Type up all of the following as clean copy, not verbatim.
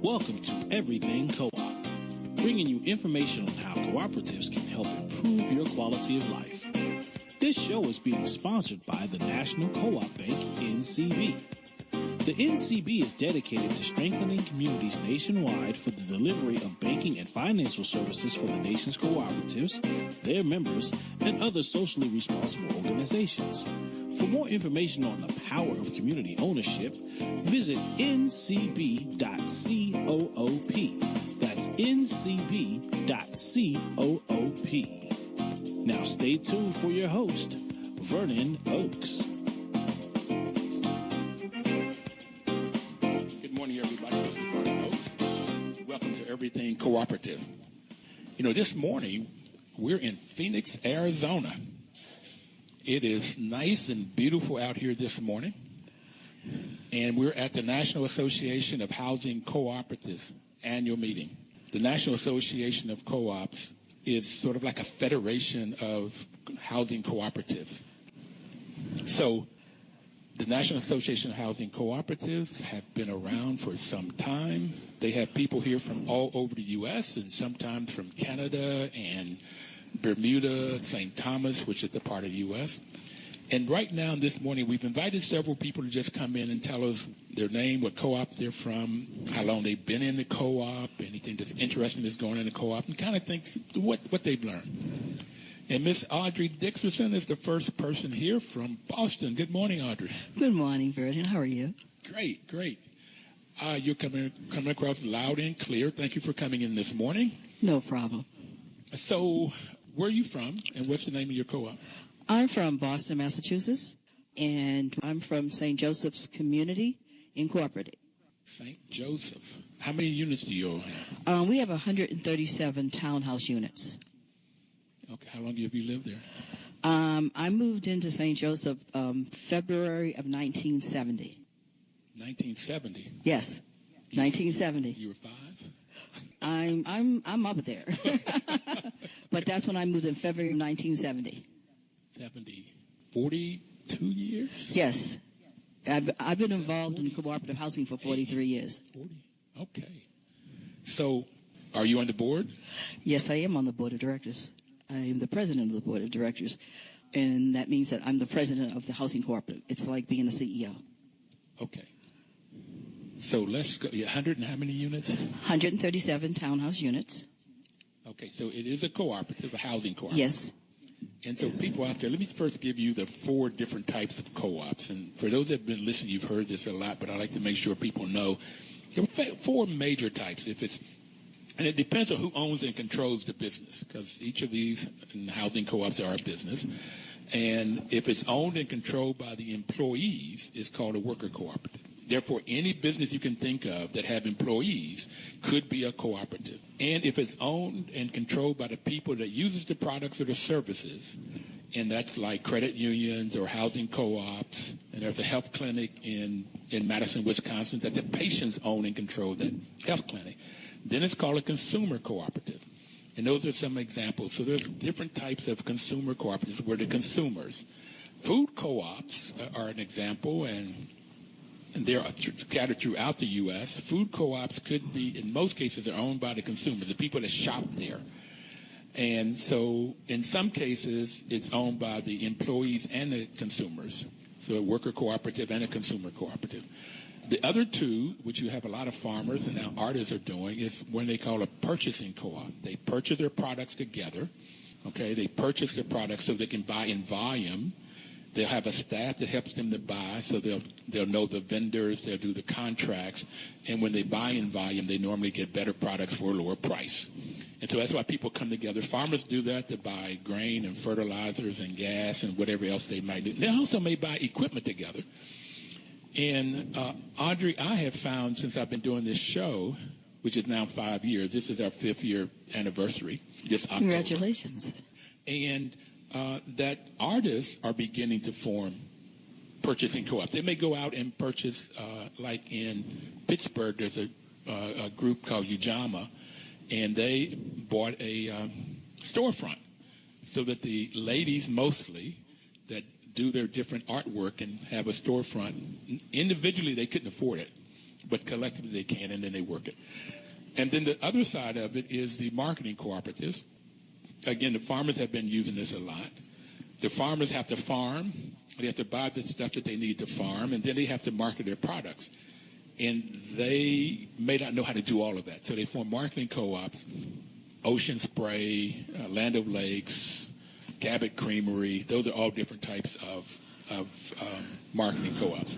Welcome to Everything Co-op, bringing you information on how cooperatives can help improve your quality of life. This show is being sponsored by the National Co-op Bank, NCB. The NCB is dedicated to strengthening communities nationwide for the delivery of banking and financial services for the nation's cooperatives, their members, and other socially responsible organizations. For more information on the power of community ownership, visit ncb.coop. That's ncb.coop. Now stay tuned for your host, Vernon Oakes. Good morning, everybody. This is Vernon Oakes. Welcome to Everything Cooperative. This morning, we're in Phoenix, Arizona. It is nice and beautiful out here this morning, and we're at the National Association of Housing Cooperatives annual meeting. The National Association of Co-ops is sort of like a federation of housing cooperatives. So the National Association of Housing Cooperatives have been around for some time. They have people here from all over the U.S. and sometimes from Canada and Bermuda, St. Thomas, which is a part of the U.S. And right now, this morning, we've invited several people to just come in and tell us their name, what co-op they're from, how long they've been in the co-op, anything that's interesting that's going on in the co-op, and kind of think what they've learned. And Miss Audrey Dickerson is the first person here from Boston. Good morning, Audrey. Good morning, Vernon. How are you? Great. You're coming across loud and clear. Thank you for coming in this morning. No problem. So, where are you from, and what's the name of your co-op? I'm from Boston, Massachusetts, and I'm from St. Joseph's Community Incorporated. St. Joseph. How many units do you all have? We have 137 townhouse units. Okay. How long have you lived there? I moved into St. Joseph February of 1970. 1970? Yes, 1970. You were 5? I'm up there. But that's when I moved in February of 1970. 42 years? Yes. I've been involved in cooperative housing for 43 years. 40. Okay. So, are you on the board? Yes, I am on the board of directors. I am the president of the board of directors, and that means that I'm the president of the housing cooperative. It's like being the CEO. Okay. So let's go. 100 and how many units? 137 townhouse units. Okay, so it is a cooperative, a housing cooperative. Yes. And so people out there, let me first give you the 4 different types of co-ops. And for those that have been listening, you've heard this a lot, but I like to make sure people know there are 4 major types. And it depends on who owns and controls the business, because each of these housing co-ops are a business. And if it's owned and controlled by the employees, it's called a worker cooperative. Therefore, any business you can think of that have employees could be a cooperative. And if it's owned and controlled by the people that uses the products or the services, and that's like credit unions or housing co-ops, and there's a health clinic in Madison, Wisconsin, that the patients own and control that health clinic, then it's called a consumer cooperative. And those are some examples. So there's different types of consumer cooperatives where the consumers. Food co-ops are an example, and they're scattered throughout the U.S. Food co-ops could be, in most cases, they're owned by the consumers, the people that shop there. And so in some cases, it's owned by the employees and the consumers. So a worker cooperative and a consumer cooperative. The other 2, which you have a lot of farmers and now artists are doing, is when they call a purchasing co-op. They purchase their products together. Okay, they purchase their products so they can buy in volume. They'll have a staff that helps them to buy, so they'll know the vendors, they'll do the contracts, and when they buy in volume, they normally get better products for a lower price. And so that's why people come together. Farmers do that to buy grain and fertilizers and gas and whatever else they might do. They also may buy equipment together. And Audrey, I have found since I've been doing this show, which is now 5 years, this is our 5th year anniversary this October. Congratulations. And that artists are beginning to form purchasing co-ops. They may go out and purchase, like in Pittsburgh, there's a group called Ujamaa, and they bought a storefront so that the ladies mostly that do their different artwork and have a storefront, individually they couldn't afford it. but collectively they can, and then they work it. And then the other side of it is the marketing cooperatives. Again, the farmers have been using this a lot. The farmers have to farm. They have to buy the stuff that they need to farm, and then they have to market their products. And they may not know how to do all of that. So they form marketing co-ops, Ocean Spray, Land of Lakes, Cabot Creamery. Those are all different types of marketing co-ops.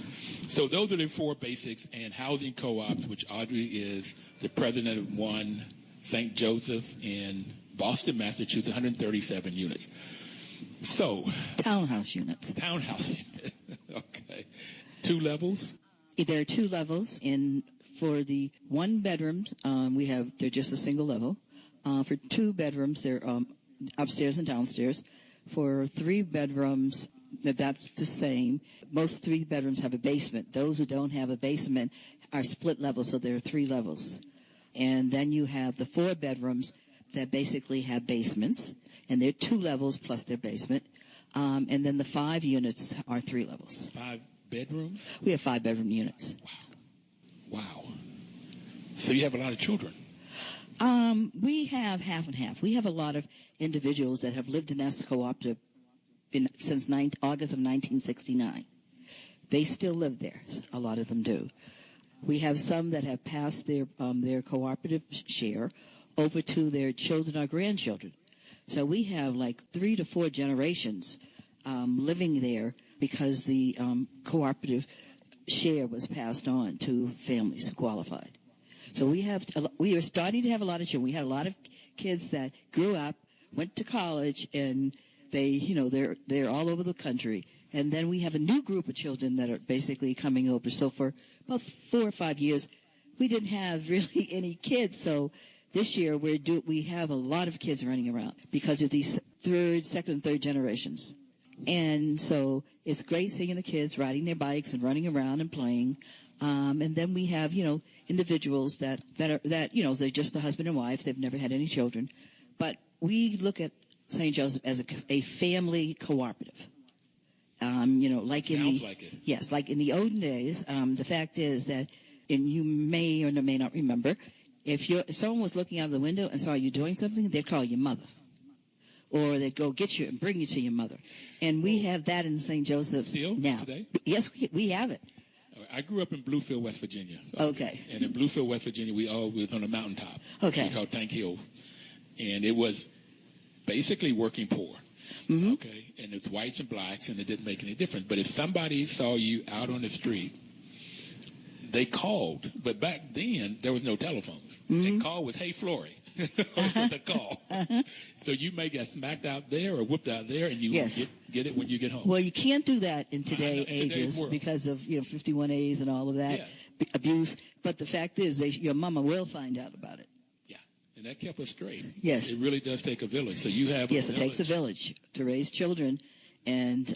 So those are the four basics. And housing co-ops, which Audrey is the president of one, St. Joseph in Boston, Massachusetts, 137 units. So townhouse units. Townhouse units. Okay. 2 levels? There are 2 levels. For the 1 bedrooms, they're just a single level. For 2 bedrooms, they're upstairs and downstairs. For 3 bedrooms, that's the same. Most 3 bedrooms have a basement. Those who don't have a basement are split levels, so there are 3 levels. And then you have the 4 bedrooms that basically have basements, and they're 2 levels plus their basement. And then the 5 units are 3 levels. 5 bedrooms? We have 5-bedroom units. Wow. So you have a lot of children. We have half and half. We have a lot of individuals that have lived in this cooperative since August of 1969. They still live there. A lot of them do. We have some that have passed their cooperative share over to their children or grandchildren. So we have like 3 to 4 generations living there because the cooperative share was passed on to families who qualified. So we are starting to have a lot of children. We had a lot of kids that grew up, went to college, and they're all over the country. And then we have a new group of children that are basically coming over. So for about 4 or 5 years, we didn't have really any kids. So this year we have a lot of kids running around because of these second and third generations. And so it's great seeing the kids riding their bikes and running around and playing. And then we have, individuals that they're just the husband and wife. They've never had any children. But we look at St. Joseph as a family cooperative. Like in the olden days, the fact is that, and you may or may not remember, if someone was looking out of the window and saw you doing something, they'd call you mother. Or they'd go get you and bring you to your mother. And we have that in St. Joseph still now. Today? Yes, we have it. I grew up in Bluefield, West Virginia. Okay. And in Bluefield, West Virginia, we was on a mountaintop. Okay. Called Tank Hill. And it was basically working poor. Mm-hmm. Okay. And it's whites and blacks, and it didn't make any difference. But if somebody saw you out on the street, they called. But back then, there was no telephones. Mm-hmm. The call was, "Hey, Flory." The call. So you may get smacked out there or whooped out there, and you get it when you get home. Well, you can't do that in today's ages because of 51As and all of that abuse. But the fact is, your mama will find out about it. Yeah, and that kept us straight. Yes, it really does take a village. So you have it takes a village to raise children, and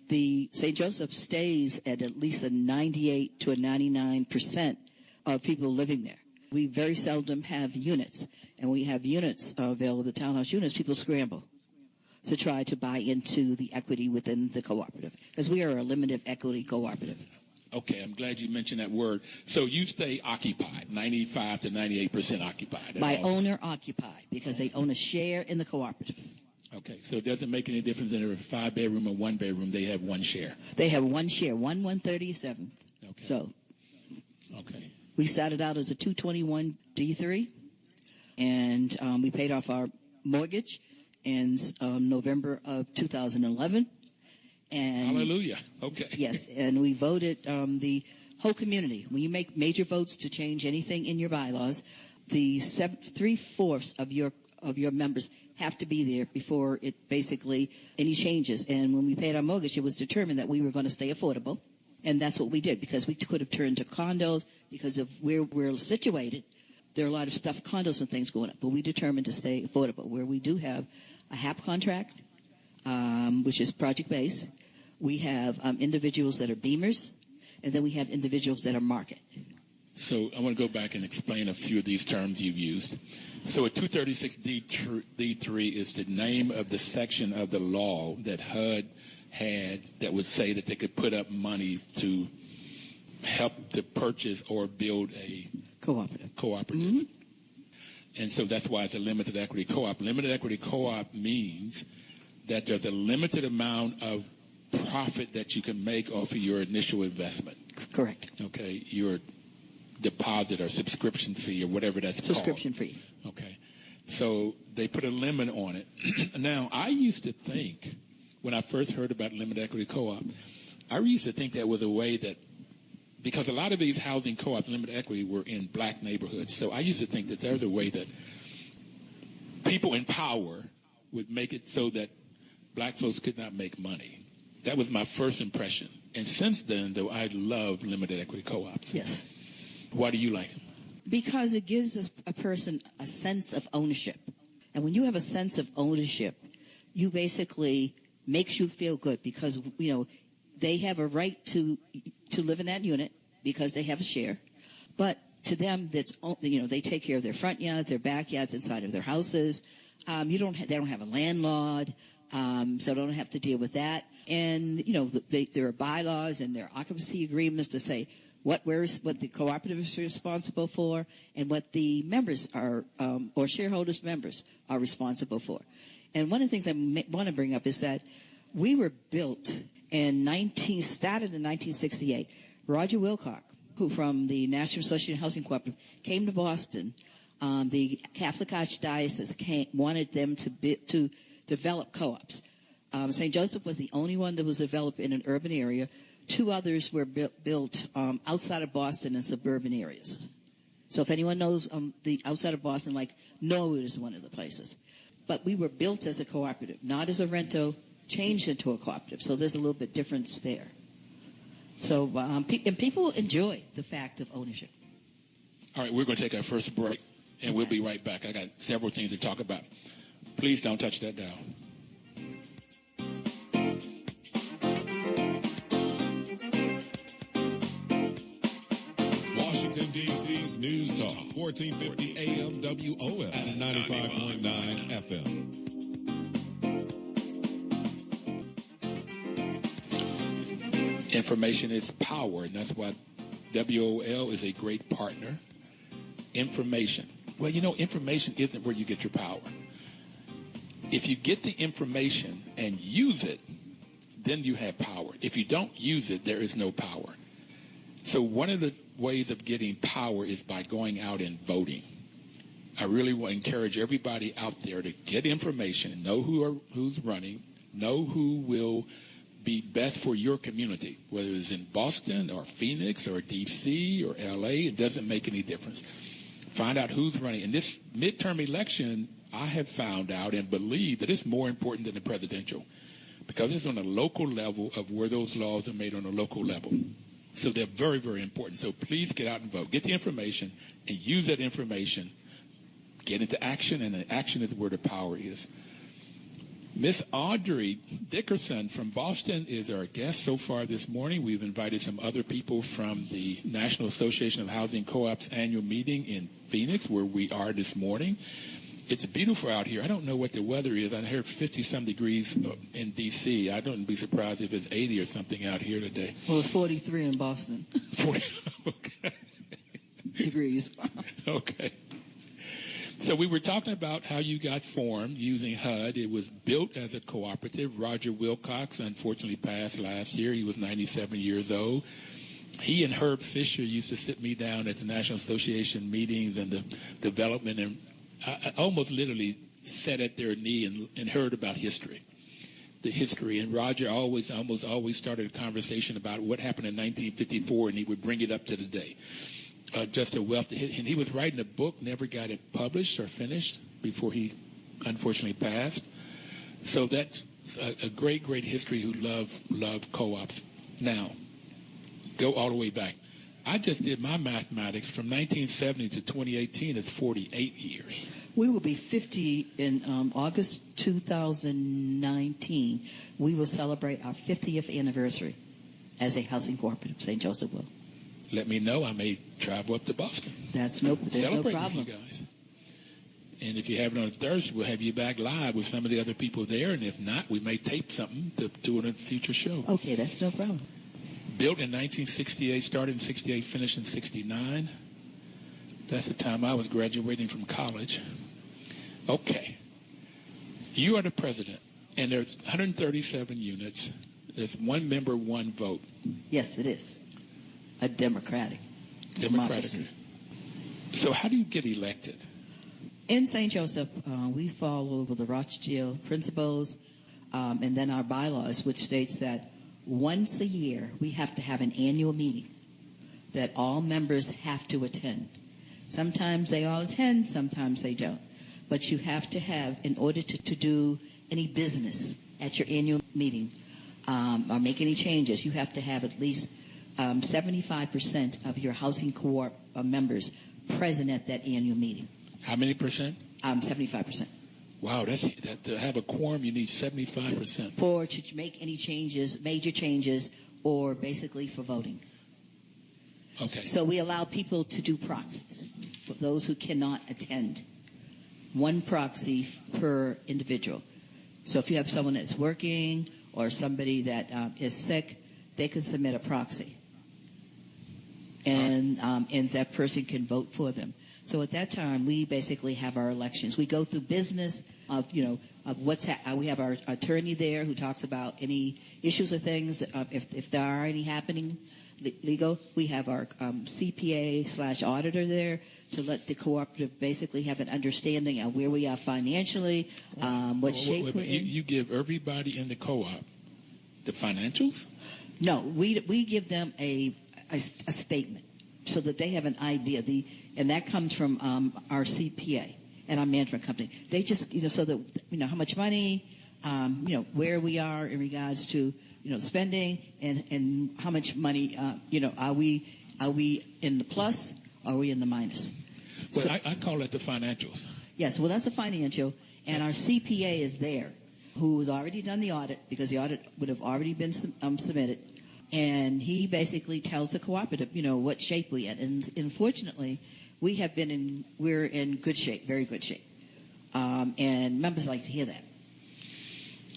the St. Joseph stays at least a 98 to a 99% of people living there. We very seldom have units, and we have units available, the townhouse units. People scramble to try to buy into the equity within the cooperative because we are a limited equity cooperative. Okay, I'm glad you mentioned that word. So you stay occupied, 95 to 98% occupied. By owner occupied because they own a share in the cooperative. Okay, so it doesn't make any difference in a 5-bedroom or 1-bedroom. They have one share. They have one share, 1/137th. Okay. So. Okay. We started out as a 221 D3, and we paid off our mortgage in November of 2011. And hallelujah. Okay. Yes, and we voted the whole community. When you make major votes to change anything in your bylaws, the 3/4 of your members have to be there before it basically any changes. And when we paid our mortgage, it was determined that we were going to stay affordable. And that's what we did because we could have turned to condos because of where we're situated. There are a lot of stuff, condos and things going up. But we determined to stay affordable where we do have a HAP contract, which is project-based. We have individuals that are beamers, and then we have individuals that are market. So I want to go back and explain a few of these terms you've used. So a 236 D3 is the name of the section of the law that HUD had that would say that they could put up money to help to purchase or build a cooperative. Mm-hmm. And so that's why it's a limited equity co-op. Limited equity co-op means that there's a limited amount of profit that you can make off of your initial investment. Correct. Okay, your deposit or subscription fee or whatever that's called. Subscription fee. Okay. So they put a limit on it. Now, I used to think, when I first heard about limited equity co-op, I used to think that was a way that, because a lot of these housing co-ops, limited equity, were in black neighborhoods. So I used to think that there's a way that people in power would make it so that black folks could not make money. That was my first impression. And since then, though, I love limited equity co-ops. Yes. Why do you like them? Because it gives a person a sense of ownership. And when you have a sense of ownership, you basically makes you feel good because, you know, they have a right to live in that unit because they have a share. But to them, that's, you know, they take care of their front yards, their backyards, inside of their houses. They don't have a landlord, so they don't have to deal with that. And, you know, there are bylaws and there are occupancy agreements to say what the cooperative is responsible for and what the members are, or shareholders members are responsible for. And one of the things I want to bring up is that we were built started in 1968. Roger Wilcox, who from the National Association of Housing Cooperative, came to Boston. The Catholic Archdiocese wanted them to develop co-ops. St. Joseph was the only one that was developed in an urban area. Two others were built outside of Boston in suburban areas. So if anyone knows the outside of Boston, like Norwood is one of the places. But we were built as a cooperative, not as a rento, changed into a cooperative. So there's a little bit difference there. So and people enjoy the fact of ownership. All right, we're going to take our first break, and we'll be right back. I got several things to talk about. Please don't touch that dial. Washington, D.C.'s News Talk, 1450 AM WOL and 95.9 FM. Information is power, and that's why WOL is a great partner. Information. Well, you know, information isn't where you get your power. If you get the information and use it, then you have power. If you don't use it, there is no power. So one of the ways of getting power is by going out and voting. I really want to encourage everybody out there to get information, know who's running, know who will be best for your community, whether it's in Boston or Phoenix or D.C. or L.A., it doesn't make any difference. Find out who's running. In this midterm election, I have found out and believe that it's more important than the presidential because it's on a local level of where those laws are made on a local level. So they're very, very important. So please get out and vote. Get the information and use that information. Get into action, and the action is where the power is. Miss Audrey Dickerson from Boston is our guest so far this morning. We've invited some other people from the National Association of Housing Co-ops annual meeting in Phoenix, where we are this morning. It's beautiful out here. I don't know what the weather is. I heard 50-some degrees in D.C. I don't be surprised if it's 80 or something out here today. Well, it's 43 in Boston. 40, okay. Degrees. Okay. So we were talking about how you got formed using HUD. It was built as a cooperative. Roger Wilcox unfortunately passed last year. He was 97 years old. He and Herb Fisher used to sit me down at the National Association meetings and the development, and I almost literally sat at their knee and heard about history, the history. And Roger almost always started a conversation about what happened in 1954, and he would bring it up to today. Just a wealth. And he was writing a book, never got it published or finished before he unfortunately passed. So that's a great, great history who love co-ops. Now, go all the way back. I just did my mathematics from 1970 to 2018. It's 48 years. We will be 50 in August 2019. We will celebrate our 50th anniversary as a housing cooperative, St. Joseph will. Let me know. I may travel up to Boston. There's no problem. With you guys. And if you have it on Thursday, we'll have you back live with some of the other people there. And if not, we may tape something to do in a future show. Okay, that's no problem. Built in 1968, started in 68, finished in 69. That's the time I was graduating from college. Okay. You are the president, and there's 137 units. There's one member, one vote. Yes, it is. A democratic. Democracy. So how do you get elected? In St. Joseph, we follow the Rothschild principles and then our bylaws, which states that once a year we have to have an annual meeting that all members have to attend. Sometimes they all attend, sometimes they don't. But you have to have, in order to do any business at your annual meeting or make any changes, you have to have at least 75% of your housing co-op members present at that annual meeting. How many percent? 75%. Wow, that to have a quorum, you need 75%. For to make any changes, major changes, or basically for voting. Okay. So we allow people to do proxies for those who cannot attend. One proxy per individual. So if you have someone that's working or somebody that is sick, they can submit a proxy. And that person can vote for them. So at that time, we basically have our elections. We go through business of what's we have our attorney there who talks about any issues or things if there are any happening legal. We have our CPA/auditor there to let the cooperative basically have an understanding of where we are financially, what shape we're in. You give everybody in the co-op the financials? No, we give them a statement so that they have an idea. And that comes from our CPA and our management company. They just, so that, how much money, where we are in regards to, spending and how much money, are we in the plus or are we in the minus? Well, so, I call it the financials. Yes, well, that's a financial. And our CPA is there who has already done the audit because the audit would have already been submitted. And he basically tells the cooperative, what shape we're in. And unfortunately, we're in good shape, very good shape. And members like to hear that.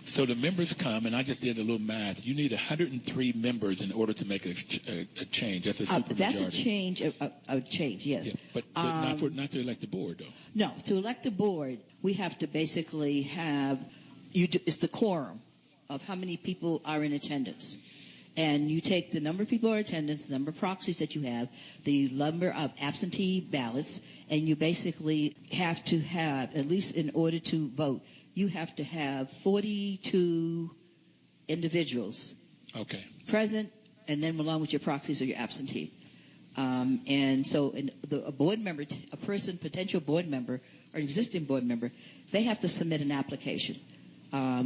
So the members come, and I just did a little math. You need 103 members in order to make a change. That's a supermajority. That's a change, a change, yes. Yeah, but not to elect the board, though. No, to elect the board, we have to basically have, it's the quorum of how many people are in attendance. And you take the number of people in attendance, the number of proxies that you have, the number of absentee ballots, and you basically have to have, at least in order to vote, you have to have 42 individuals present, and then along with your proxies or your absentee. And so a board member, a potential board member or existing board member, they have to submit an application,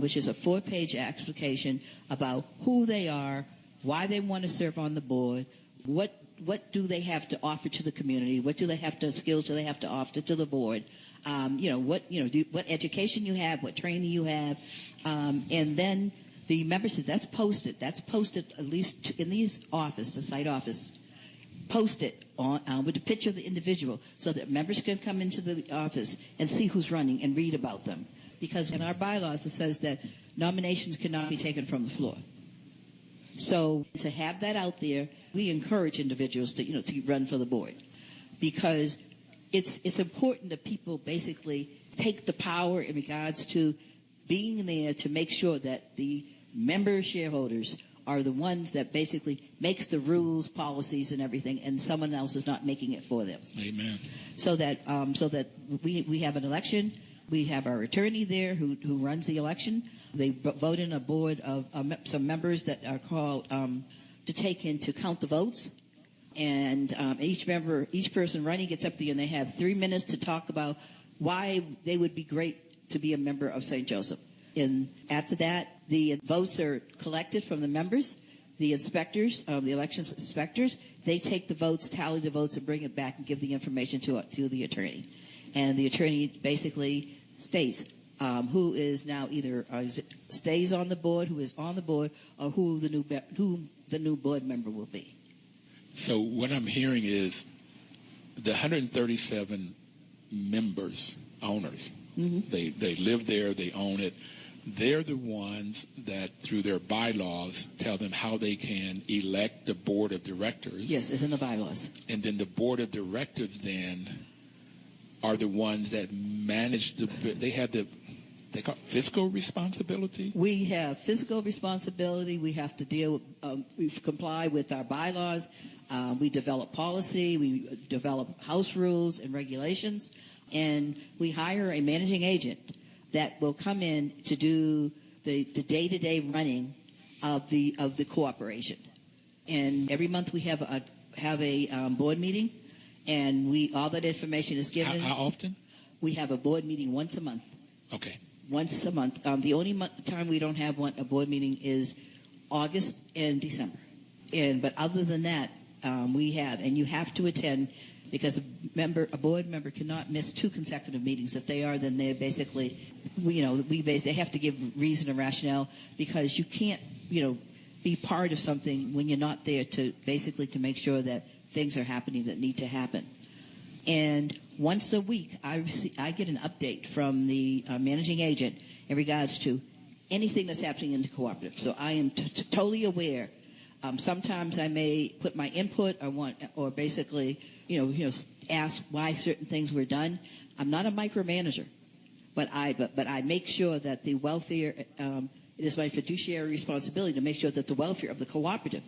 which is a 4-page application about who they are, why they want to serve on the board, what do they have to offer to the community, what skills do they have to offer to the board, what education you have, what training you have, and then the membership that's posted at least in the office, the site office, posted on with a picture of the individual so that members can come into the office and see who's running and read about them. Because in our bylaws it says that nominations cannot be taken from the floor. So to have that out there, we encourage individuals to run for the board because it's important that people basically take the power in regards to being there to make sure that the member shareholders are the ones that basically makes the rules, policies, and everything, and someone else is not making it for them. Amen. So that we have an election. We have our attorney there who runs the election. They vote in a board of some members that are called to take in to count the votes. And each person running gets up there and they have 3 minutes to talk about why they would be great to be a member of St. Joseph. And after that, the votes are collected from the members. The inspectors, the elections inspectors, they take the votes, tally the votes, and bring it back and give the information to the attorney. And the attorney basically states who is now either stays on the board, who is on the board, or who the new board member will be. So what I'm hearing is the 137 members, owners, they live there, they own it. they're the ones that, through their bylaws, tell them how they can elect the board of directors. Yes, it's in the bylaws. And then the board of directors then are the ones that manage they got fiscal responsibility? We have fiscal responsibility. We have to we comply with our bylaws. We develop policy. We develop house rules and regulations. And we hire a managing agent that will come in to do the day-to-day running of the cooperation. And every month we have a board meeting, and all that information is given. How often? We have a board meeting once a month. Okay. Once a month. The only time we don't have a board meeting is August and December. But other than that, we have, and you have to attend, because a board member cannot miss 2 consecutive meetings. If they are, then they're basically, they have to give reason and rationale, because you can't, be part of something when you're not there to make sure that things are happening that need to happen. And once a week, I get an update from the managing agent in regards to anything that's happening in the cooperative. So I am totally aware. Sometimes I may put my input or basically, ask why certain things were done. I'm not a micromanager, but I make sure that the welfare. It is my fiduciary responsibility to make sure that the welfare of the cooperative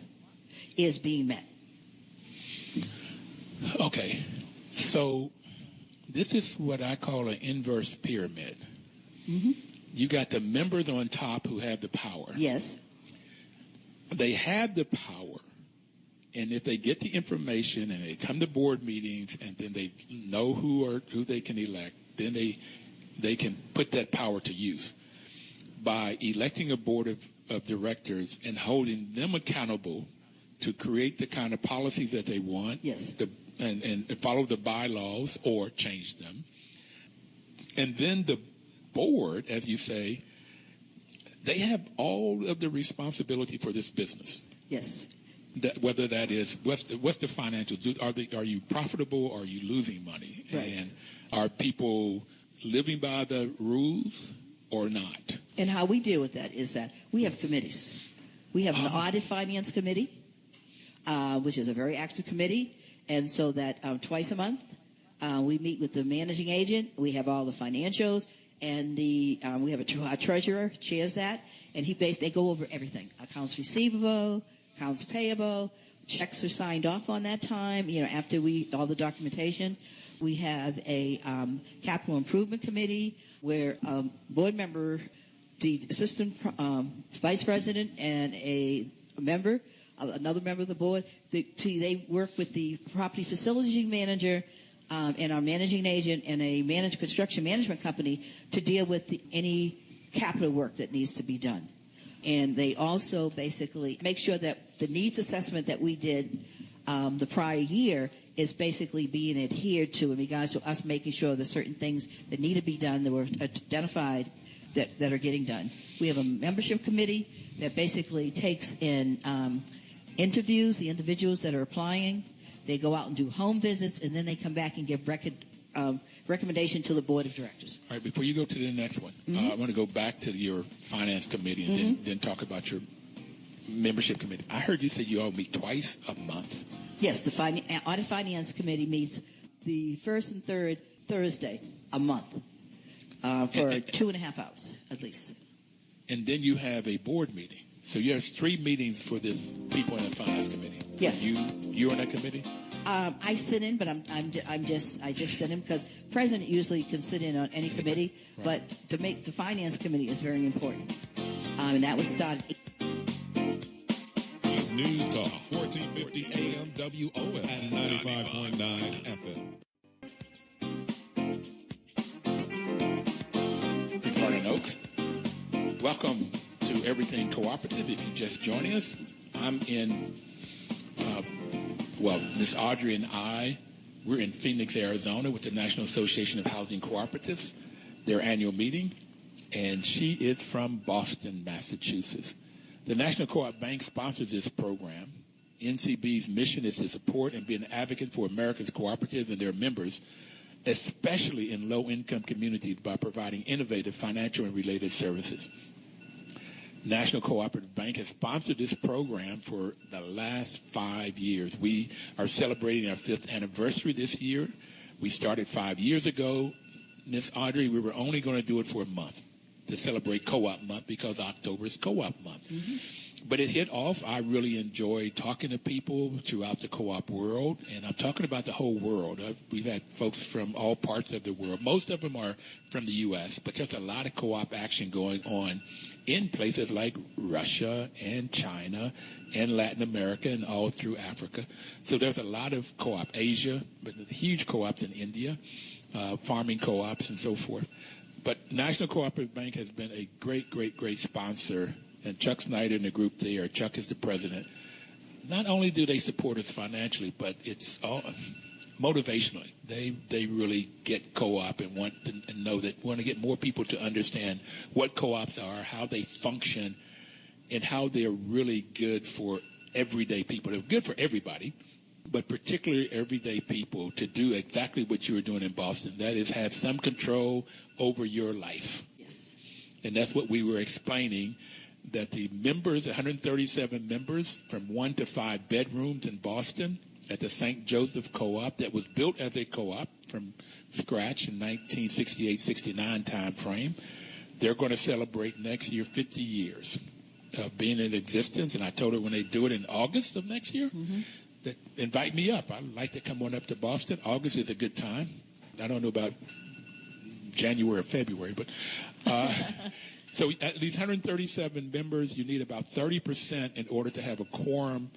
is being met. Okay, so this is what I call an inverse pyramid. Mm-hmm. You got the members on top who have the power. Yes. They have the power, and if they get the information and they come to board meetings and then they know who they can elect, then they can put that power to use by electing a board of directors and holding them accountable to create the kind of policies that they want. Yes. And follow the bylaws or change them. And then the board, as you say, they have all of the responsibility for this business. Yes. Whether that is, what's the financial, are you profitable or are you losing money? Right. And are people living by the rules or not? And how we deal with that is that we have committees. We have an audit finance committee, which is a very active committee. And so that twice a month, we meet with the managing agent. We have all the financials, and we have our treasurer chairs that, and they go over everything: accounts receivable, accounts payable, checks are signed off on that time. After all the documentation, we have a capital improvement committee where board member, the assistant vice president, and another member of the board, they work with the property facilities manager and our managing agent and a construction management company to deal with any capital work that needs to be done. And they also basically make sure that the needs assessment that we did the prior year is basically being adhered to in regards to us making sure there's certain things that need to be done that were identified that are getting done. We have a membership committee that basically takes in interviews the individuals that are applying. They go out and do home visits, and then they come back and give recommendation to the board of directors. All right, before you go to the next one, Mm-hmm. I want to go back to your finance committee and then talk about your membership committee. I heard you say you all meet twice a month. Yes, the audit finance committee meets the first and third Thursday a month for 2.5 hours at least. And then you have a board meeting. So you have 3 meetings for this people in the finance committee. Yes. You're on that committee? I sit in, but I just sit in because president usually can sit in on any committee, Right. but to make the finance committee is very important. And that was started. It's News Talk, 1450 AM WOS and 95.9 FM. Vernon Oakes. Welcome to Everything Cooperative. If you're just joining us, I'm in, Miss Audrey and we're in Phoenix, Arizona with the National Association of Housing Cooperatives, their annual meeting, and she is from Boston, Massachusetts. The National Co-op Bank sponsors this program. NCB's mission is to support and be an advocate for America's cooperatives and their members especially in low-income communities, by providing innovative financial and related services. National Cooperative Bank has sponsored this program for the last 5 years. We are celebrating our 5th anniversary this year. We started 5 years ago. Miss Audrey, we were only going to do it for a month to celebrate Co-op Month because October is Co-op Month. Mm-hmm. But it hit off. I really enjoy talking to people throughout the co-op world, and I'm talking about the whole world. We've had folks from all parts of the world. Most of them are from the U.S., but there's a lot of co-op action going on in places like Russia and China and Latin America and all through Africa. So there's a lot of co-op. Asia, but huge co-ops in India, farming co-ops and so forth. But National Cooperative Bank has been a great, great, great sponsor. And Chuck Snyder and the group there, Chuck is the president. Not only do they support us financially, but it's all motivationally. They really get co-op and want to get more people to understand what co-ops are, how they function, and how they're really good for everyday people. They're good for everybody, but particularly everyday people to do exactly what you were doing in Boston. That is, have some control over your life. Yes. And that's what we were explaining, that the members, 137 members from 1 to 5 bedrooms in Boston at the St. Joseph Co-op that was built as a co-op from scratch in 1968-69 time frame. They're going to celebrate next year 50 years of being in existence. And I told her when they do it in August of next year, that invite me up. I'd like to come on up to Boston. August is a good time. I don't know about January or February, but so at these 137 members, you need about 30% in order to have a quorum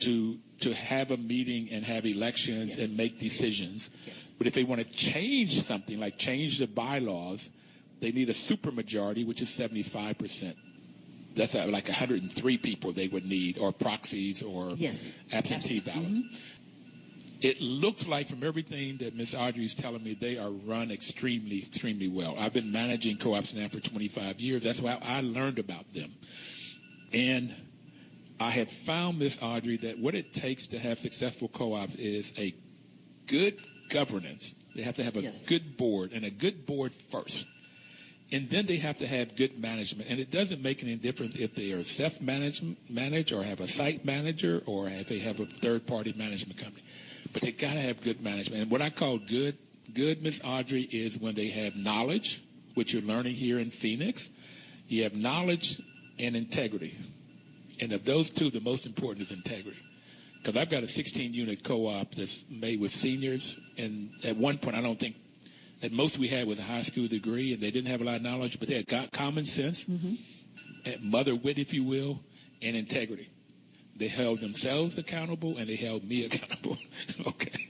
to have a meeting and have elections and make decisions. Yes. But if they want to change something, like change the bylaws, they need a supermajority, which is 75%. That's like 103 people they would need, or proxies, or absentee ballots. Mm-hmm. It looks like, from everything that Ms. Audrey is telling me, they are run extremely, extremely well. I've been managing co-ops now for 25 years. That's why I learned about them. And I have found, Ms. Audrey, that what it takes to have successful co-ops is a good governance. They have to have a good board, and a good board first. And then they have to have good management. And it doesn't make any difference if they are self-managed or have a site manager or if they have a third-party management company. But they got to have good management. And what I call good, Ms. Audrey, is when they have knowledge, which you're learning here in Phoenix. You have knowledge and integrity. And of those two, the most important is integrity. Because I've got a 16-unit co-op that's made with seniors. And at one point, I don't think, at most we had was a high school degree, and they didn't have a lot of knowledge, but they had got common sense, mother wit, if you will, and integrity. They held themselves accountable, and they held me accountable. Okay.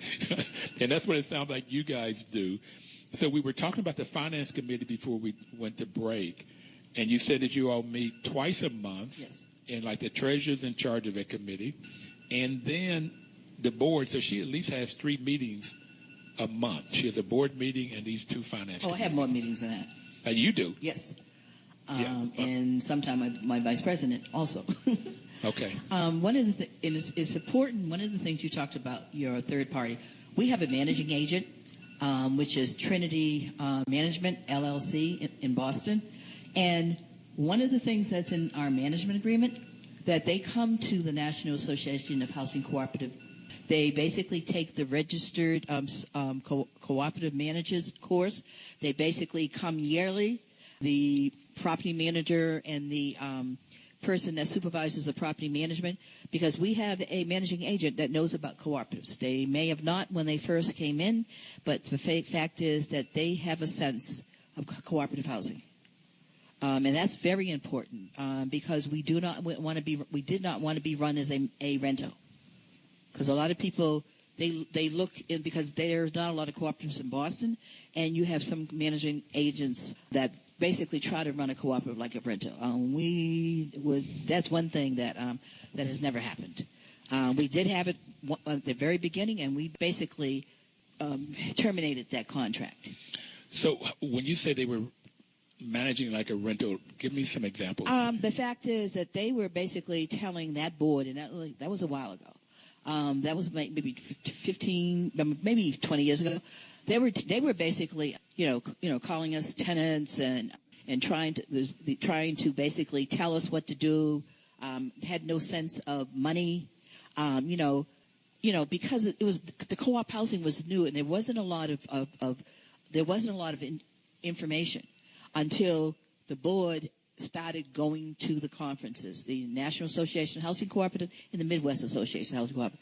And that's what it sounds like you guys do. So we were talking about the finance committee before we went to break, and you said that you all meet twice a month. Yes. And like the treasurer's in charge of that committee, and then the board. So she at least has 3 meetings a month. She has a board meeting and these 2 finance committees. I have more meetings than that. You do? Yes. And sometimes my vice president also. Okay. One of the it's important. One of the things you talked about, your third party. We have a managing agent, which is Trinity Management LLC in Boston, and one of the things that's in our management agreement, that they come to the National Association of Housing Cooperative. They basically take the registered cooperative managers course. They basically come yearly. The property manager and the person that supervises the property management, because we have a managing agent that knows about cooperatives. They may have not when they first came in, but the fact is that they have a sense of cooperative housing. And that's very important because we did not want to be run as a rento. Because a lot of people, they look in, because there's not a lot of cooperatives in Boston, and you have some managing agents that basically try to run a cooperative like a rento. That's one thing that has never happened. We did have it at the very beginning, and we basically terminated that contract. So when you say they were managing like a rental, give me some examples. The fact is that they were basically telling that board, and that was a while ago. That was maybe 15, maybe 20 years ago. They were basically, calling us tenants and trying to basically tell us what to do. Had no sense of money, because it was the co-op housing was new and there wasn't a lot of information until the board started going to the conferences, the National Association of Housing Cooperative and the Midwest Association of Housing Cooperative.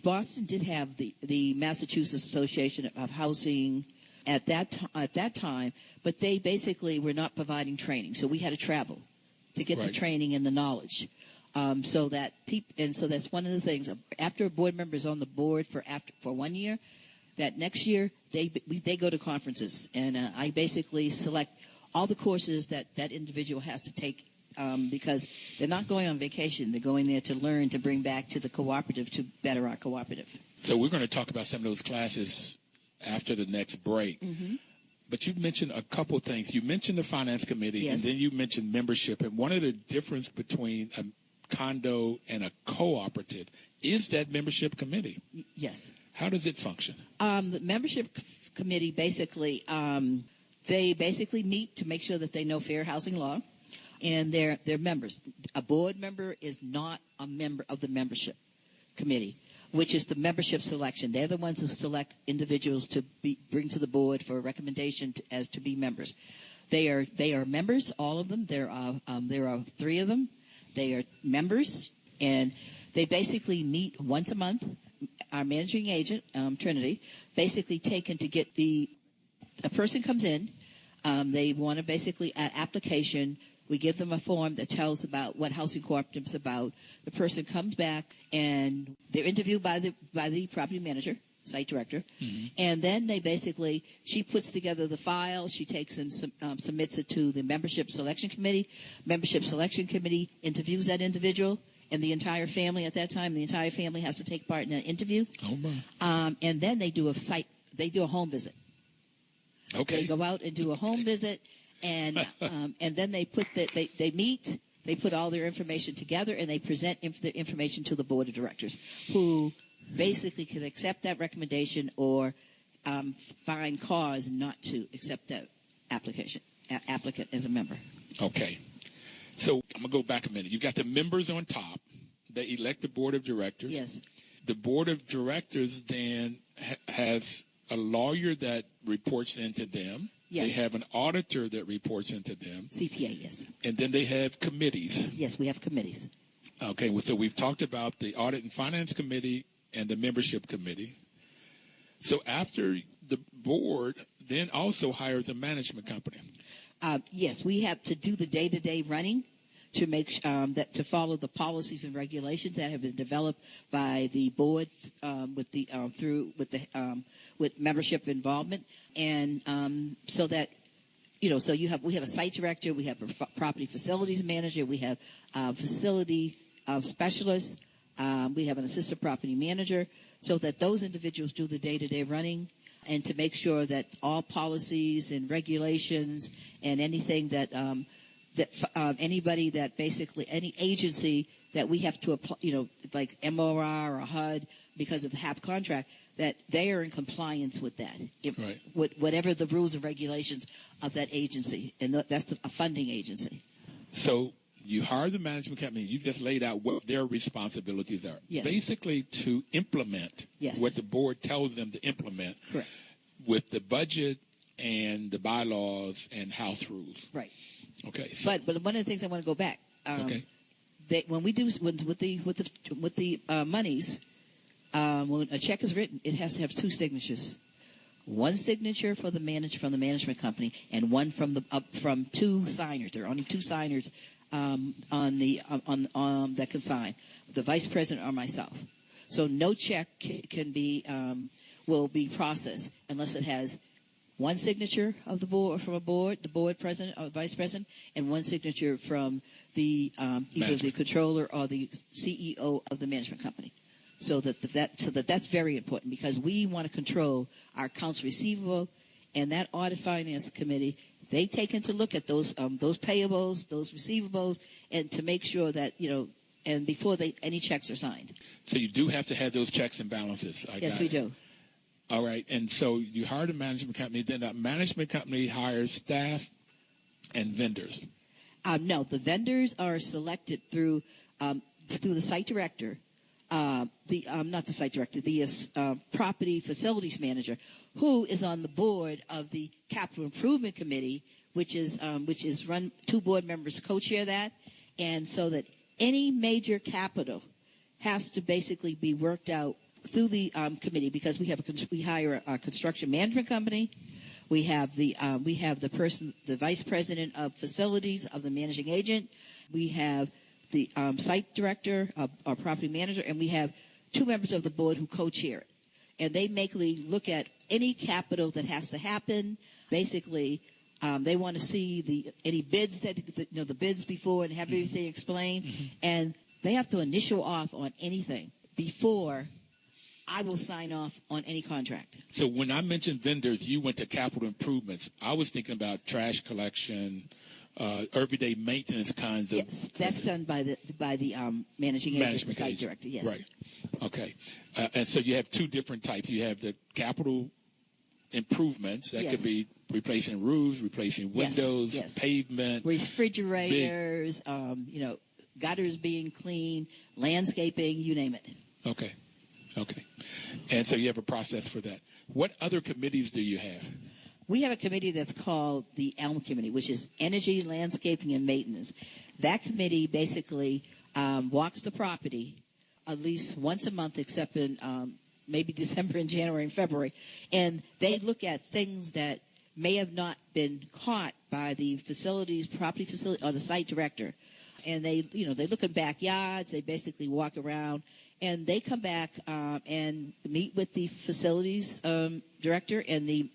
Boston did have the Massachusetts Association of Housing at that time, but they basically were not providing training, so we had to travel to get the training and the knowledge. So that's one of the things. After a board member is on the board for 1 year, that next year they go to conferences, and I basically select all the courses that individual has to take. Because they're not going on vacation. They're going there to learn, to bring back to the cooperative, to better our cooperative. So we're going to talk about some of those classes after the next break. Mm-hmm. But you mentioned a couple things. You mentioned the finance committee, yes, and then you mentioned membership. And one of the difference between a condo and a cooperative is that membership committee. Yes. How does it function? The membership committee basically, they basically meet to make sure that they know fair housing law. And they're members. A board member is not a member of the membership committee, which is the membership selection. They're the ones who select individuals to bring to the board for a recommendation as to be members. They are members, all of them. There are 3 of them. They are members, and they basically meet once a month. Our managing agent, Trinity, basically taken to get a person comes in. They want to basically an application. We give them a form that tells about what housing cooperative is about. The person comes back, and they're interviewed by the property manager, site director, mm-hmm, and then she puts together the file. She takes and submits it to the membership selection committee. Membership selection committee interviews that individual and the entire family. At that time, the entire family has to take part in an interview. Oh my! And then they do a home visit. Okay. They go out and do a home visit. And then they meet, they put all their information together, and they present the information to the board of directors, who basically can accept that recommendation or find cause not to accept that applicant as a member. Okay. So I'm going to go back a minute. You got the members on top. They elect the board of directors. Yes. The board of directors then has a lawyer that reports into them. Yes. They have an auditor that reports into them. CPA, yes. And then they have committees. Yes, we have committees. Okay, so we've talked about the Audit and Finance Committee and the Membership Committee. So after the board then also hires a management company. Yes, we have to do the day-to-day running to make to follow the policies and regulations that have been developed by the board with membership involvement, and so that we have a site director, we have a property facilities manager, we have facility specialists, we have an assistant property manager, so that those individuals do the day-to-day running, and to make sure that all policies and regulations and anything that anybody that basically any agency that we have to apply, like MOR or HUD because of the HAP contract, that they are in compliance with that, with whatever the rules and regulations of that agency, and that's a funding agency. So you hire the management company. You just laid out what their responsibilities are. Yes. Basically to implement yes. what the board tells them to implement. Correct. With the budget and the bylaws and house rules. Right. Okay. So, but one of the things I want to go back. Okay. When we do with the monies, when a check is written, it has to have 2 signatures. One signature from the management company, and one from 2 signers. There are only 2 signers on that can sign, the vice president or myself. So no check will be processed unless it has one signature of the board the board president or vice president, and one signature from the either the controller or the CEO of the management company. So that's very important, because we want to control our accounts receivable, and that audit finance committee, they take into look at those payables, those receivables, and to make sure that and before any checks are signed. So you do have to have those checks and balances. Yes, we do. All right. And so you hired a management company. Then that management company hires staff and vendors. No, the vendors are selected through the site director. Not the site director, the property facilities manager, who is on the board of the Capital Improvement Committee, which is run, 2 board members co-chair that, and so that any major capital has to basically be worked out through the committee, because we hire a construction management company. We have the vice president of facilities, of the managing agent. We have the site director, our property manager, and we have 2 members of the board who co-chair it. And they basically look at any capital that has to happen. Basically, they want to see any bids the bids before and have everything explained. Mm-hmm. And they have to initial off on anything before I will sign off on any contract. So when I mentioned vendors, you went to capital improvements. I was thinking about trash collection, everyday maintenance kinds of. Yes, that's done by the managing agent, the site director. Yes. Right. Okay. And so you have 2 different types. You have the capital improvements that could be replacing roofs, replacing windows, pavement, refrigerators, gutters being cleaned, landscaping, you name it. Okay. And so you have a process for that. What other committees do you have? We have a committee that's called the ELM Committee, which is Energy, Landscaping, and Maintenance. That committee basically walks the property at least once a month, except in maybe December and January and February. And they look at things that may have not been caught by the property facility, or the site director. And they look in backyards. They basically walk around, and they come back and meet with the facilities director and the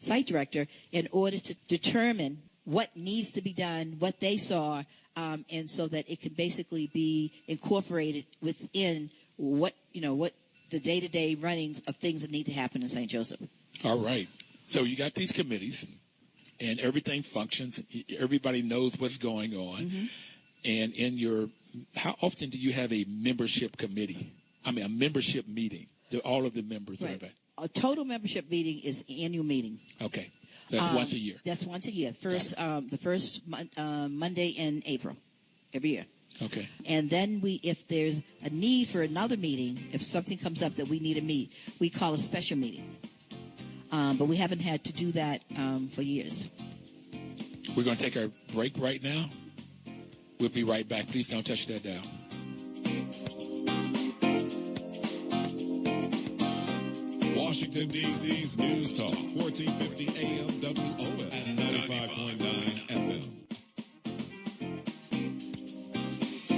site director in order to determine what needs to be done, what they saw, and so that it can basically be incorporated within what the day-to-day runnings of things that need to happen in St. Joseph. All right. So you got these committees, and everything functions. Everybody knows what's going on. Mm-hmm. And how often do you have a membership committee? I mean, a membership meeting. All of the members are invited. A total membership meeting is annual meeting. Okay. That's once a year. That's once a year. The first Monday in April, every year. Okay. And then if there's a need for another meeting, if something comes up that we need to meet, we call a special meeting. But we haven't had to do that for years. We're going to take our break right now. We'll be right back. Please don't touch that dial. Washington, D.C.'s News Talk, 1450 AM WOS and 95.9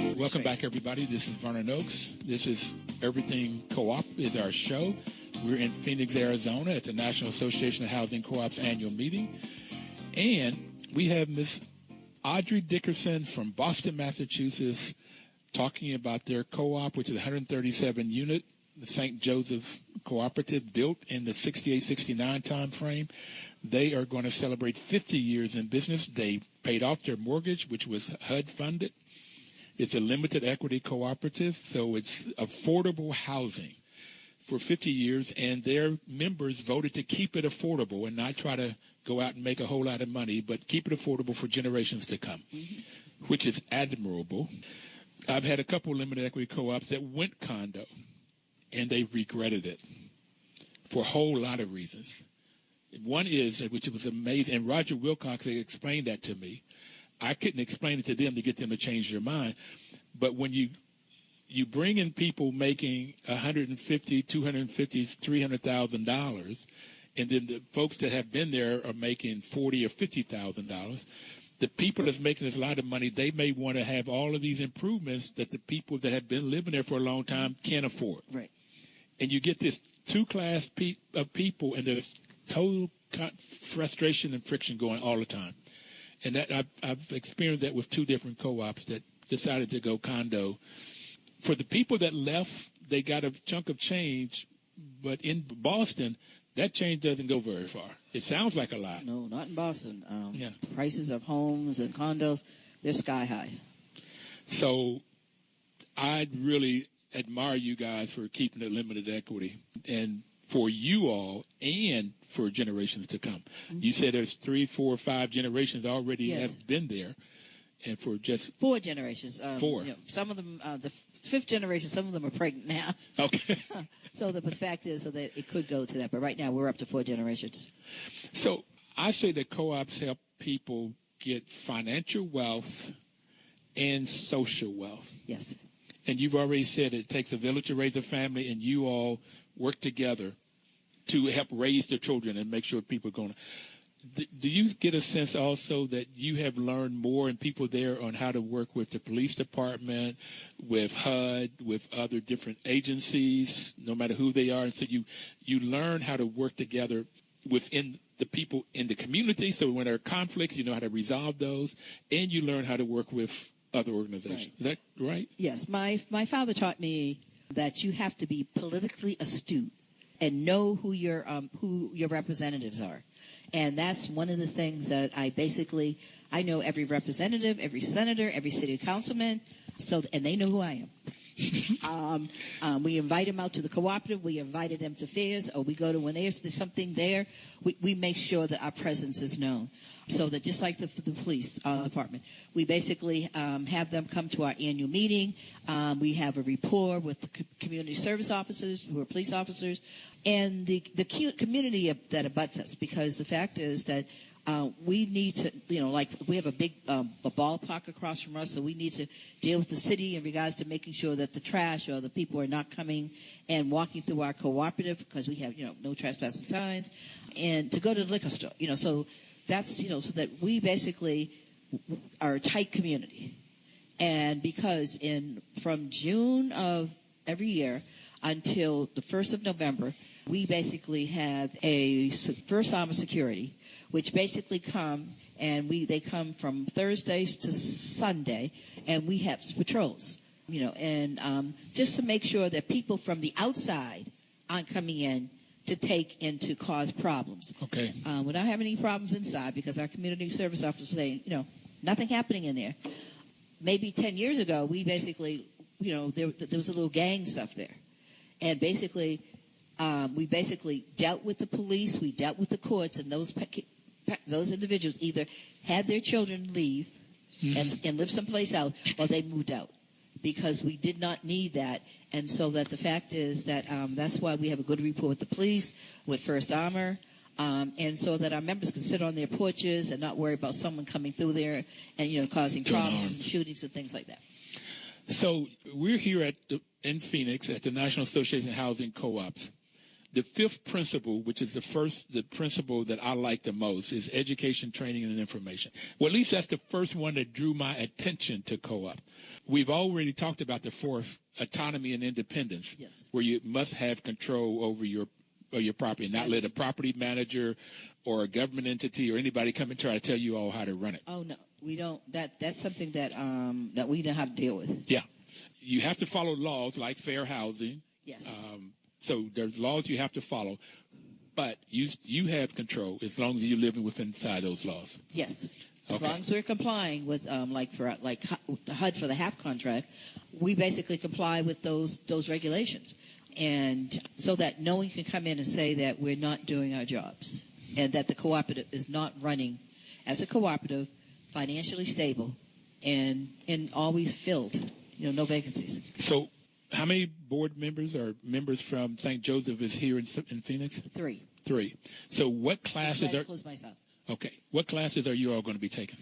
FM. Welcome back, everybody. This is Vernon Oakes. This is Everything Co-op is our show. We're in Phoenix, Arizona at the National Association of Housing Co-ops annual meeting. And we have Miss Audrey Dickerson from Boston, Massachusetts, talking about their co-op, which is a 137-unit, the St. Joseph Cooperative, built in the 68-69 time frame. They are going to celebrate 50 years in business. They paid off their mortgage, which was HUD funded. It's a limited equity cooperative, so it's affordable housing for 50 years, and their members voted to keep it affordable and not try to go out and make a whole lot of money, but keep it affordable for generations to come, which is admirable. I've had a couple of limited equity co-ops that went condo, and they regretted it for a whole lot of reasons. One is, which was amazing, and Roger Wilcox explained that to me. I couldn't explain it to them to get them to change their mind, but when you bring in people making $150,000, $250,000, $300,000, and then the folks that have been there are making $40,000 or $50,000. The people that's making this lot of money, they may want to have all of these improvements that the people that have been living there for a long time can't afford. Right. And you get this two-class of people, and there's total frustration and friction going all the time. And that I've experienced that with 2 different co-ops that decided to go condo. For the people that left, they got a chunk of change, but in Boston, that change doesn't go very far. It sounds like a lot. No, not in Boston. Prices of homes and condos, they're sky high. So I really admire you guys for keeping the limited equity. And for you all and for generations to come. Mm-hmm. You said there's 3, 4, 5 generations already have been there, and for just 4 generations. 4. Some of them, the 5th generation, some of them are pregnant now. Okay. So the fact is that it could go to that, but right now we're up to 4 generations. So I say that co-ops help people get financial wealth and social wealth. Yes. And you've already said it takes a village to raise a family, and you all work together to help raise their children and make sure people are going to. Do you get a sense also that you have learned more and people there on how to work with the police department, with HUD, with other different agencies, no matter who they are? And so you learn how to work together within the people in the community. So when there are conflicts, you know how to resolve those, and you learn how to work with other organizations. Right. Is that right? Yes. My father taught me that you have to be politically astute and know who your representatives are. And that's one of the things that I know every representative, every senator, every city councilman, and they know who I am. We invite them out to the cooperative. We invited them to fairs, or we go to when there's something there. We make sure that our presence is known. So that just like the police department, we basically have them come to our annual meeting. We have a rapport with the community service officers who are police officers and the community that abuts us, because the fact is that we need to, like we have a big a ballpark across from us, so we need to deal with the city in regards to making sure that the trash or the people are not coming and walking through our cooperative, because we have, no trespassing signs, and to go to the liquor store, so that's, so that we basically are a tight community. And because from June of every year until the 1st of November, we basically have a first arm of security, which basically they come from Thursdays to Sunday, and we have patrols, and just to make sure that people from the outside aren't coming in to cause problems. Okay. We're not having any problems inside, because our community service officers say, nothing happening in there. Maybe 10 years ago, we basically, there was a little gang stuff there. And basically, we basically dealt with the police, we dealt with the courts, and those individuals either had their children leave and live someplace else, or they moved out, because we did not need that. And so that the fact is that that's why we have a good rapport with the police, with First Armor, and so that our members can sit on their porches and not worry about someone coming through there and, causing problems and shootings and things like that. So we're here in Phoenix at the National Association of Housing Co-ops. The 5th principle, which is the principle that I like the most, is education, training, and information. Well, at least that's the first one that drew my attention to co-op. We've already talked about the 4th, autonomy and independence, yes, where you must have control over your property, not let a property manager or a government entity or anybody come and try to tell you all how to run it. Oh, no, we don't. That's something that we know how to deal with. Yeah. You have to follow laws like fair housing. Yes. So there's laws you have to follow, but you have control as long as you're living within inside those laws. Yes. As Okay. long as we're complying with, the HUD for the HAP contract, we basically comply with those regulations. And so that no one can come in and say that we're not doing our jobs, and that the cooperative is not running as a cooperative, financially stable, and always filled, no vacancies. So how many board members or members from St. Joseph is here in Phoenix? 3. 3. So what classes That includes myself. Okay. What classes are you all going to be taking?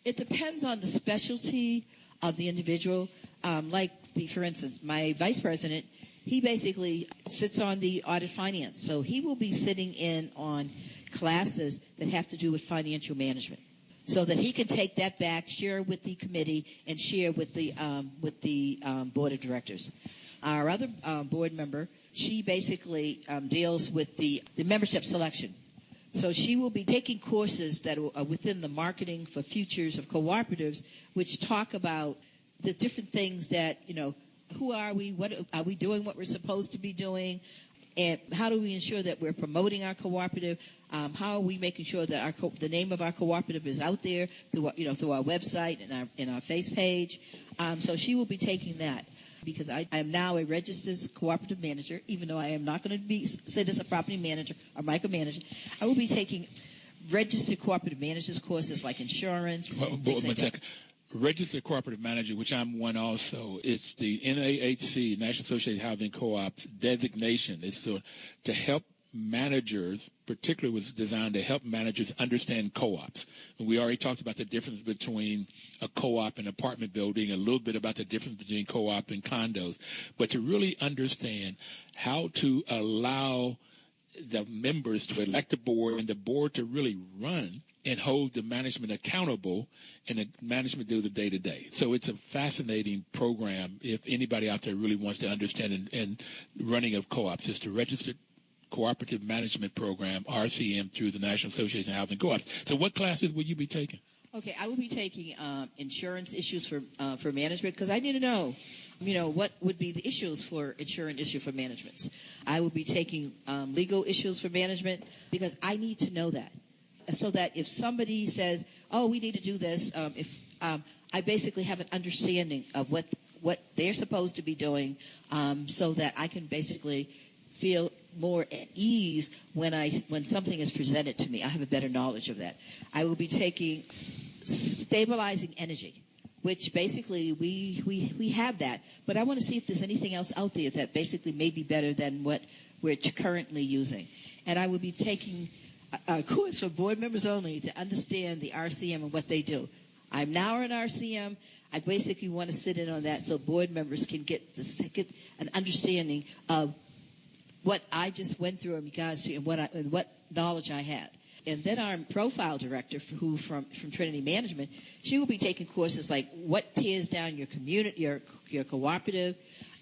It depends on the specialty of the individual. For instance, my vice president, he basically sits on the audit finance. So he will be sitting in on classes that have to do with financial management, so that he can take that back, share with the committee, and share with the board of directors. Our other board member, she basically deals with the membership selection. So she will be taking courses that are within the marketing for futures of cooperatives, which talk about the different things that, who are we? What are we doing? What we're supposed to be doing? And how do we ensure that we're promoting our cooperative? How are we making sure that the name of our cooperative is out there through our website and our face page? So she will be taking that. because I am now a registered cooperative manager, even though I am not going to be sit as a property manager or micromanager. I will be taking registered cooperative managers courses like insurance. Registered cooperative manager, which I'm one also, it's the NAHC, National Association of Housing Co-ops designation. It's to help managers, particularly was designed to help managers understand co-ops. And we already talked about the difference between a co-op and apartment building, a little bit about the difference between co-op and condos, but to really understand how to allow the members to elect a board and the board to really run and hold the management accountable and the management do the day-to-day. So it's a fascinating program if anybody out there really wants to understand and running of co-ops. It's the Registered Cooperative Management Program, RCM, through the National Association of Housing Co-ops. So what classes will you be taking? Okay, I will be taking insurance issues for management, because I need to know, what would be the issues for insurance issue for management. I will be taking legal issues for management, because I need to know that. So that if somebody says, oh, we need to do this, I basically have an understanding of what they're supposed to be doing, so that I can basically feel more at ease when something is presented to me. I have a better knowledge of that. I will be taking stabilizing energy, which basically we have that. But I want to see if there's anything else out there that basically may be better than what we're currently using. And I will be taking a course for board members only to understand the RCM and what they do. I'm now an RCM. I basically want to sit in on that so board members can get an understanding of what I just went through in regards to and what knowledge I had. And then our profile director, from Trinity Management, she will be taking courses like what tears down your community, your cooperative.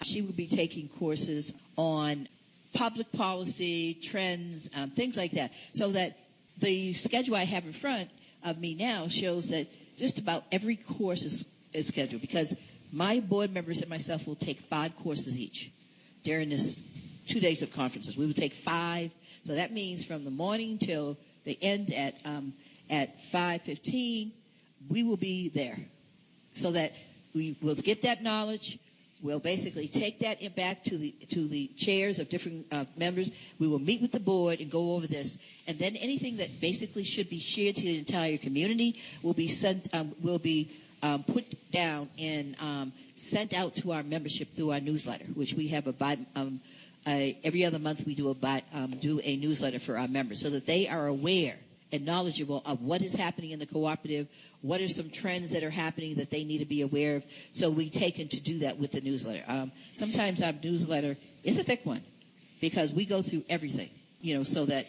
She will be taking courses on public policy, trends, things like that. So that the schedule I have in front of me now shows that just about every course is scheduled, because my board members and myself will take 5 courses each during this 2 days of conferences. We will take 5. So that means from the morning till the end at 5:15, we will be there, so that we will get that knowledge. We'll basically take that back to the chairs of different members. We will meet with the board and go over this, and then anything that basically should be shared to the entire community will be sent. Put down and sent out to our membership through our newsletter, which we have every other month. We do a newsletter for our members, so that they are aware and knowledgeable of what is happening in the cooperative, what are some trends that are happening that they need to be aware of. So we take to do that with the newsletter. Sometimes our newsletter is a thick one, because we go through everything, so that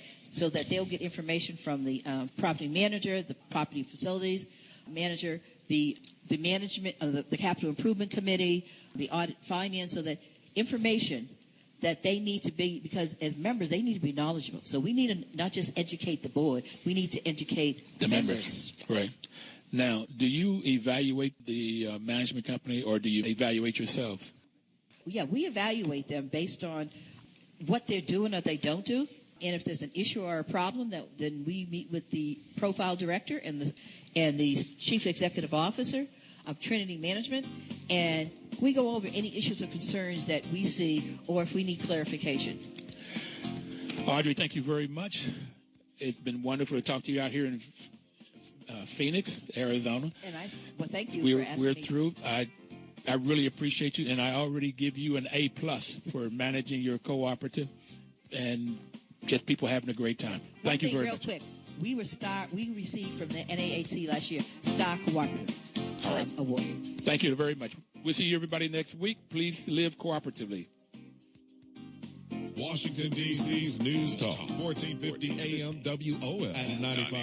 they'll get information from the property manager, the property facilities manager, the management of the capital improvement committee, the audit finance, so that information that they need to be, because as members, they need to be knowledgeable. So we need to not just educate the board, we need to educate the members. Right. Now, do you evaluate the management company, or do you evaluate yourselves? Yeah, we evaluate them based on what they're doing or they don't do. And if there's an issue or a problem, then we meet with the profile director and the chief executive officer of Trinity Management, and we go over any issues or concerns that we see, or if we need clarification. Audrey, thank you very much. It's been wonderful to talk to you out here in Phoenix, Arizona. And thank you for asking me. We're through. I really appreciate you, and I already give you an A+ for managing your cooperative, and just people having a great time. Thank you very much. Real quick, we received from the NAHC last year Star Cooperative Award. Thank you very much. We'll see you everybody next week. Please live cooperatively. Washington, D.C.'s News Talk, 1450 AM WOF and 95.9